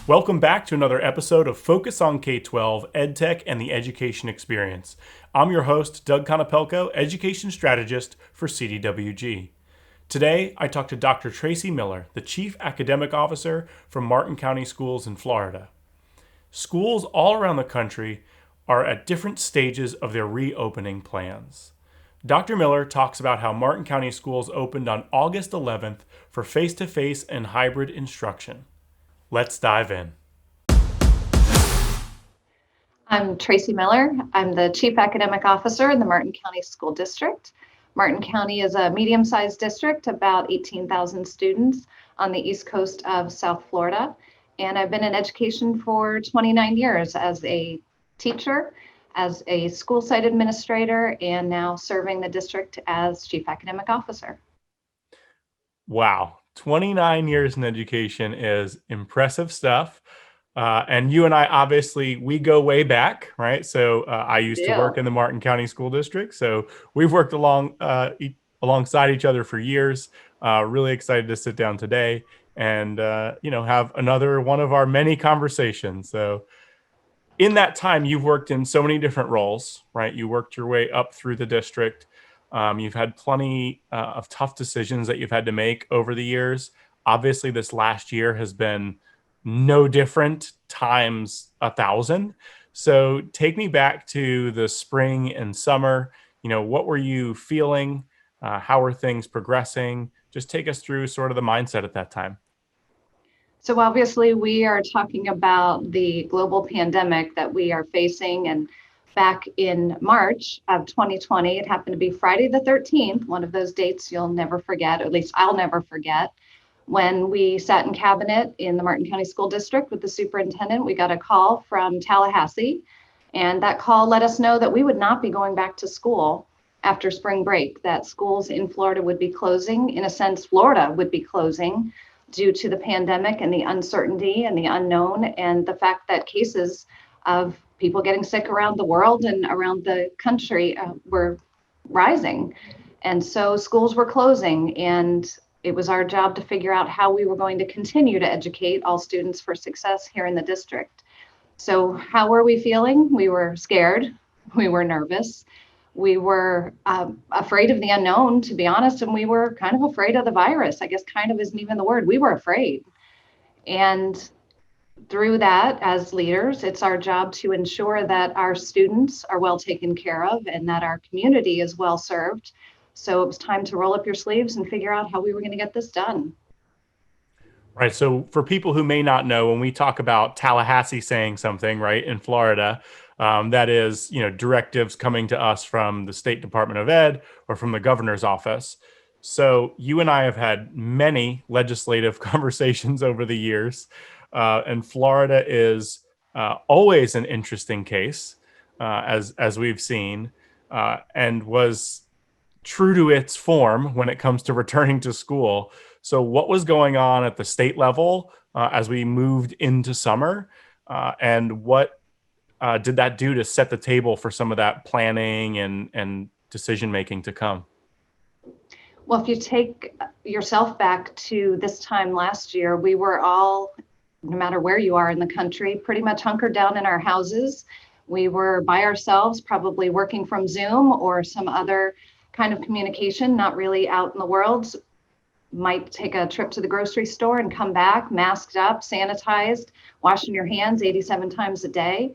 Welcome back to another episode of Focus on K-12, EdTech, and the Education Experience. I'm your host, Doug Konopelko, Education Strategist for CDWG. Today, I talked to Dr. Tracey Miller, the Chief Academic Officer from Martin County Schools in Florida. Schools all around the country are at different stages of their reopening plans. Dr. Miller talks about how Martin County Schools opened on August 11th for face-to-face and hybrid instruction. Let's dive in. I'm Tracey Miller. I'm the Chief Academic Officer in the Martin County School District. Martin County is a medium-sized district, about 18,000 students on the east coast of South Florida. And I've been in education for 29 years as a teacher, as a school site administrator, and now serving the district as Chief Academic Officer. Wow, 29 years in education is impressive stuff. And you and I, obviously, we go way back, right? So I used to work in the Martin County School District. So we've worked alongside each other for years. Really excited to sit down today and, have another one of our many conversations. So in that time, you've worked in so many different roles, right? You worked your way up through the district. You've had plenty of tough decisions that you've had to make over the years. Obviously, this last year has been no different times 1,000. So take me back to the spring and summer. What were you feeling? How were things progressing? Just take us through sort of the mindset at that time. So obviously we are talking about the global pandemic that we are facing, and back in March of 2020, it happened to be Friday the 13th, one of those dates you'll never forget, or at least I'll never forget, when we sat in cabinet in the Martin County School District with the superintendent. We got a call from Tallahassee, and that call let us know that we would not be going back to school after spring break, that schools in Florida would be closing. In a sense, Florida would be closing due to the pandemic and the uncertainty and the unknown, and the fact that cases of people getting sick around the world and around the country were rising. And so schools were closing, and it was our job to figure out how we were going to continue to educate all students for success here in the district. So how were we feeling? We were scared. We were nervous. We were afraid of the unknown, to be honest, and we were kind of afraid of the virus. I guess kind of isn't even the word. We were afraid. And through that, as leaders, it's our job to ensure that our students are well taken care of and that our community is well served. So it was time to roll up your sleeves and figure out how we were going to get this done. Right. So for people who may not know, when we talk about Tallahassee saying something, right, in Florida, that is, directives coming to us from the State Department of Ed or from the governor's office. So you and I have had many legislative conversations over the years, and Florida is always an interesting case, as we've seen, and was true to its form when it comes to returning to school. So what was going on at the state level as we moved into summer, and what did that do to set the table for some of that planning and decision-making to come? Well, if you take yourself back to this time last year, we were all, no matter where you are in the country, pretty much hunkered down in our houses. We were by ourselves, probably working from Zoom or some other kind of communication, not really out in the world. Might take a trip to the grocery store and come back masked up, sanitized, washing your hands 87 times a day.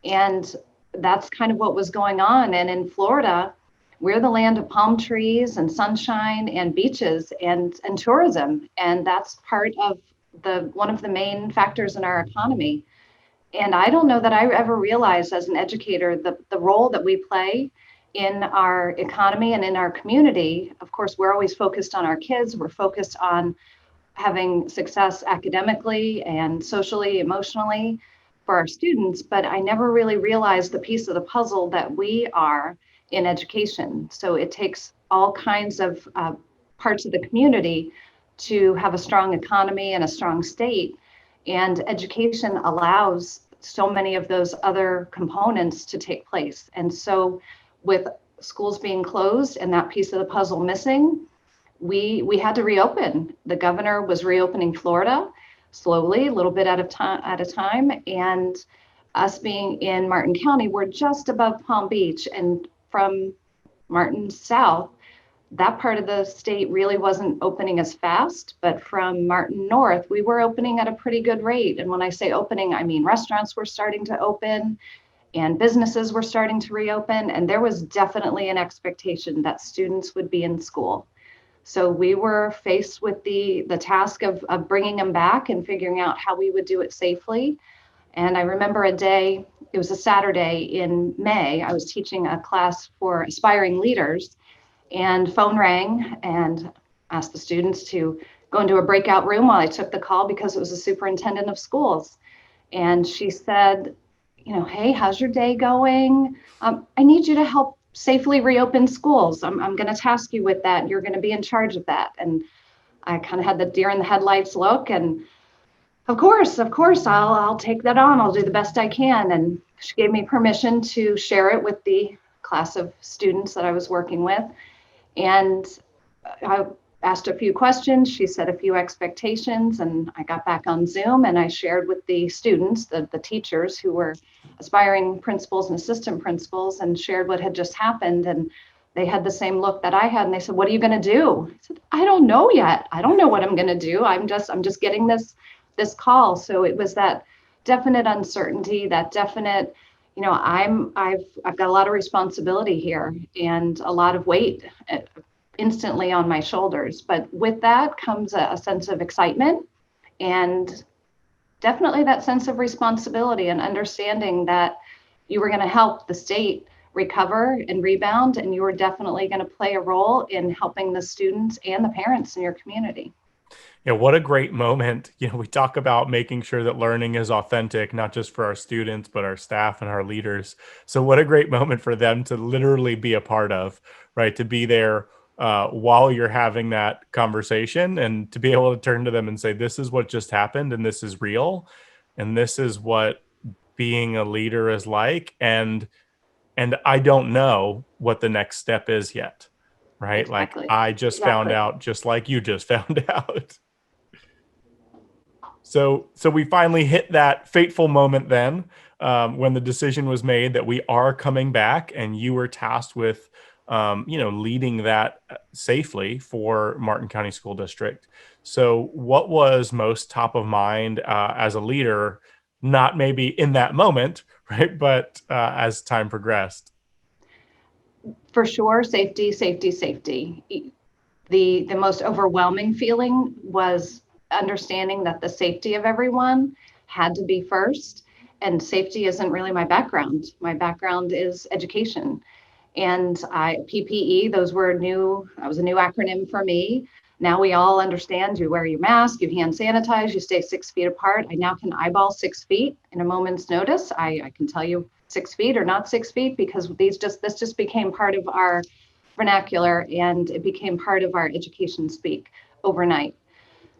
And that's kind of what was going on. And in Florida, we're the land of palm trees and sunshine and beaches and tourism. And that's part of one of the main factors in our economy. And I don't know that I ever realized as an educator the role that we play in our economy and in our community. Of course, we're always focused on our kids. We're focused on having success academically and socially, emotionally for our students. But I never really realized the piece of the puzzle that we are in education. So it takes all kinds of parts of the community to have a strong economy and a strong state. And education allows so many of those other components to take place. And so with schools being closed and that piece of the puzzle missing, we had to reopen. The governor was reopening Florida. slowly, a little bit at a time. And us being in Martin County, we're just above Palm Beach, and from Martin south, that part of the state really wasn't opening as fast, but from Martin north, we were opening at a pretty good rate. And when I say opening, I mean restaurants were starting to open and businesses were starting to reopen. And there was definitely an expectation that students would be in school. So we were faced with the task of bringing them back and figuring out how we would do it safely. And I remember a day, it was a Saturday in May, I was teaching a class for aspiring leaders, and phone rang and asked the students to go into a breakout room while I took the call because it was the superintendent of schools. And she said, hey, how's your day going? I need you to help safely reopen schools. I'm going to task you with that. You're going to be in charge of that. And I kind of had the deer in the headlights look, and of course, I'll take that on. I'll do the best I can. And she gave me permission to share it with the class of students that I was working with. And I asked a few questions. She set a few expectations, and I got back on Zoom and I shared with the students, the teachers who were aspiring principals and assistant principals, and shared what had just happened. And they had the same look that I had. And they said, "What are you going to do?" I said, "I don't know yet. I don't know what I'm going to do. I'm just getting this call." So it was that definite uncertainty, that definite, I've got a lot of responsibility here and a lot of weight instantly on my shoulders. But with that comes a sense of excitement and definitely that sense of responsibility and understanding that you were going to help the state recover and rebound, and you were definitely going to play a role in helping the students and the parents in your community. Yeah, what a great moment. We talk about making sure that learning is authentic, not just for our students, but our staff and our leaders. So what a great moment for them to literally be a part of, right? To be there while you're having that conversation and to be able to turn to them and say, this is what just happened and this is real. And this is what being a leader is like. And I don't know what the next step is yet, right? Like Exactly. I just found Exactly. out just like you just found out. So we finally hit that fateful moment then, when the decision was made that we are coming back, and you were tasked with, leading that safely for Martin County School District. So what was most top of mind as a leader, not maybe in that moment, right, but as time progressed? For sure, safety, safety, safety. The most overwhelming feeling was understanding that the safety of everyone had to be first. And safety isn't really my background. My background is education. And PPE, that was a new acronym for me. Now we all understand you wear your mask, you hand sanitize, you stay 6 feet apart. I now can eyeball 6 feet in a moment's notice. I can tell you 6 feet or not 6 feet because this just became part of our vernacular, and it became part of our education speak overnight.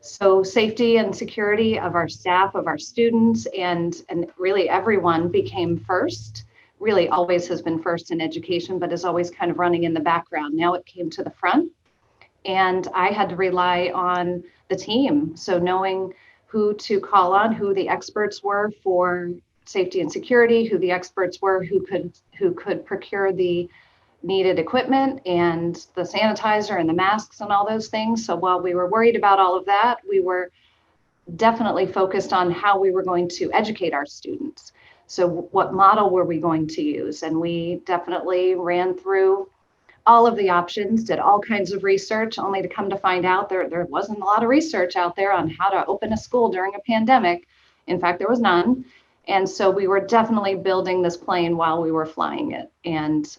So safety and security of our staff, of our students, and really everyone became first. Really always has been first in education, but is always kind of running in the background. Now it came to the front, and I had to rely on the team. So knowing who to call on, who the experts were for safety and security, who the experts were who could procure the needed equipment and the sanitizer and the masks and all those things. So while we were worried about all of that, we were definitely focused on how we were going to educate our students. So what model were we going to use? And we definitely ran through all of the options, did all kinds of research, only to come to find out there wasn't a lot of research out there on how to open a school during a pandemic. In fact, there was none. And so we were definitely building this plane while we were flying it. And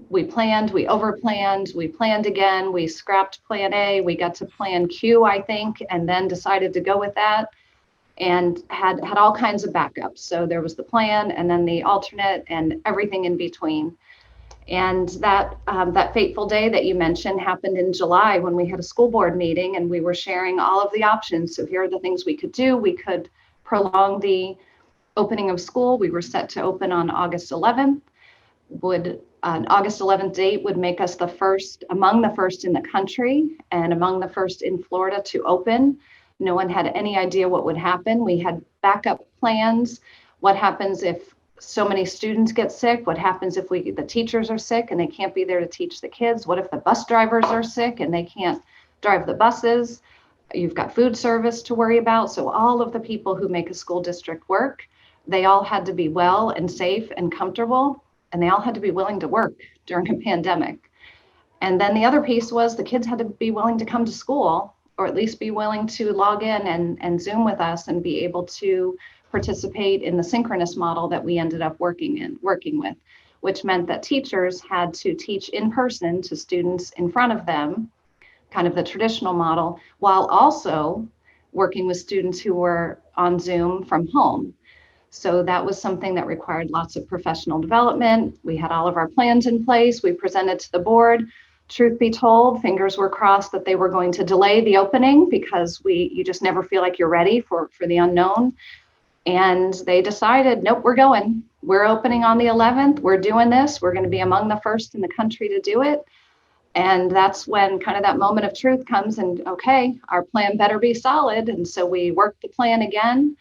we planned, we overplanned, we planned again, we scrapped plan A, we got to plan Q, I think, and then decided to go with that, and had all kinds of backups. So there was the plan and then the alternate and everything in between. And that fateful day that you mentioned happened in July when we had a school board meeting and we were sharing all of the options. So here are the things we could do. We could prolong the opening of school. We were set to open on August 11th. An August 11th date would make us among the first in the country and among the first in Florida to open. No one had any idea what would happen. We had backup plans. What happens if so many students get sick? What happens if the teachers are sick and they can't be there to teach the kids? What if the bus drivers are sick and they can't drive the buses? You've got food service to worry about. So all of the people who make a school district work, they all had to be well and safe and comfortable, and they all had to be willing to work during a pandemic. And then the other piece was the kids had to be willing to come to school, or at least be willing to log in and Zoom with us and be able to participate in the synchronous model that we ended up working with, which meant that teachers had to teach in person to students in front of them, kind of the traditional model, while also working with students who were on Zoom from home. So that was something that required lots of professional development. We had all of our plans in place. We presented to the board. Truth be told, fingers were crossed that they were going to delay the opening because you just never feel like you're ready for the unknown. And they decided, nope, we're going. We're opening on the 11th. We're doing this. We're going to be among the first in the country to do it. And that's when kind of that moment of truth comes and, okay, our plan better be solid. And so we worked the plan again.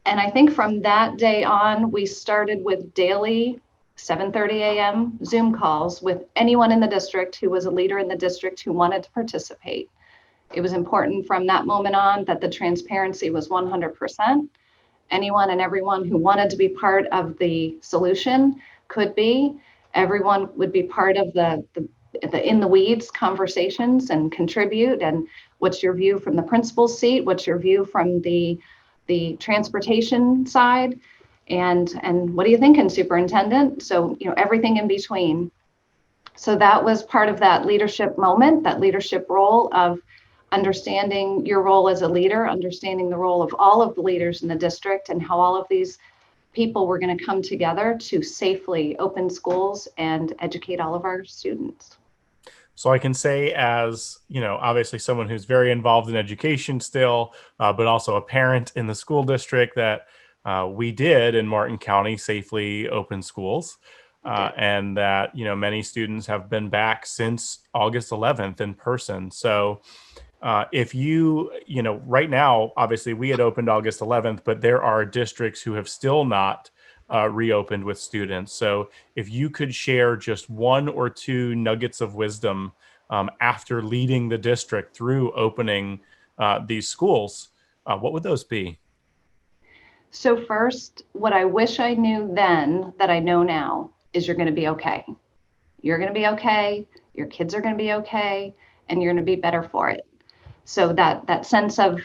And I think from that day on, we started with daily 7:30 a.m. Zoom calls with anyone in the district who was a leader in the district who wanted to participate. It was important from that moment on that the transparency was 100%. Anyone and everyone who wanted to be part of the solution could be. Everyone would be part of the in the weeds conversations and contribute. And what's your view from the principal's seat? What's your view from the transportation side? And what are you thinking, superintendent? So, everything in between. So that was part of that leadership moment, that leadership role of understanding your role as a leader, understanding the role of all of the leaders in the district, and how all of these people were going to come together to safely open schools and educate all of our students. So I can say, as obviously someone who's very involved in education still, but also a parent in the school district, that we did in Martin County safely open schools, and that many students have been back since August 11th in person. So if right now, obviously we had opened August 11th, but there are districts who have still not reopened with students. So if you could share just one or two nuggets of wisdom after leading the district through opening these schools, what would those be? So first, what I wish I knew then that I know now is you're going to be okay. You're going to be okay. Your kids are going to be okay, and you're going to be better for it. So that sense of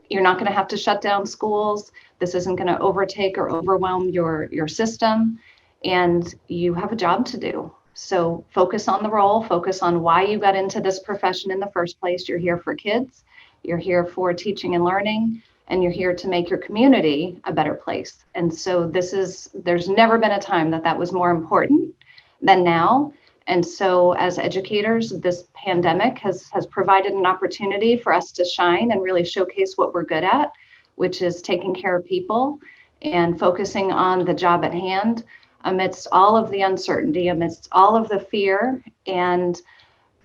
you're not going to have to shut down schools. This isn't going to overtake or overwhelm your system, and you have a job to do. So focus on the role, focus on why you got into this profession in the first place. You're here for kids, you're here for teaching and learning, and you're here to make your community a better place. And so there's never been a time that was more important than now. And so as educators, this pandemic has provided an opportunity for us to shine and really showcase what we're good at, which is taking care of people and focusing on the job at hand amidst all of the uncertainty, amidst all of the fear, and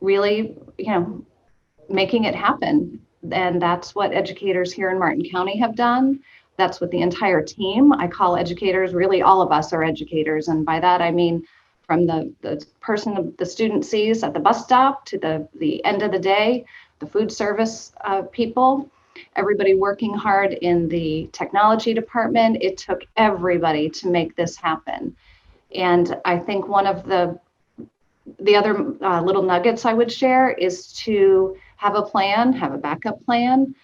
really, making it happen. And that's what educators here in Martin County have done. That's what the entire team, I call educators, really all of us are educators. And by that, I mean, from the person the student sees at the bus stop to the end of the day, the food service people, everybody working hard in the technology department. It took everybody to make this happen. And I think one of the other little nuggets I would share is to have a plan, have a backup plan,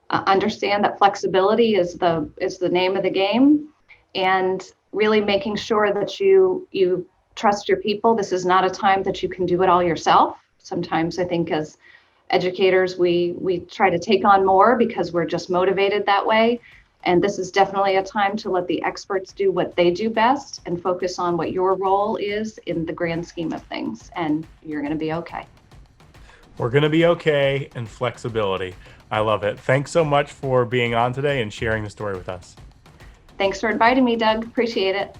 understand that flexibility is the name of the game, and really making sure that you trust your people. This is not a time that you can do it all yourself. Sometimes I think as educators, we try to take on more because we're just motivated that way. And this is definitely a time to let the experts do what they do best and focus on what your role is in the grand scheme of things. And you're going to be okay. We're going to be okay, and flexibility. I love it. Thanks so much for being on today and sharing the story with us. Thanks for inviting me, Doug. Appreciate it.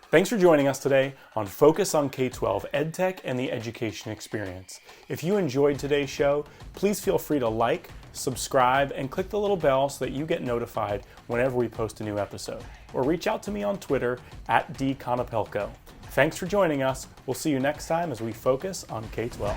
Thanks for joining us today on Focus on K-12 EdTech and the Education Experience. If you enjoyed today's show, please feel free to like, subscribe, and click the little bell so that you get notified whenever we post a new episode. Or reach out to me on Twitter @dconopelco. Thanks for joining us. We'll see you next time as we focus on K-12.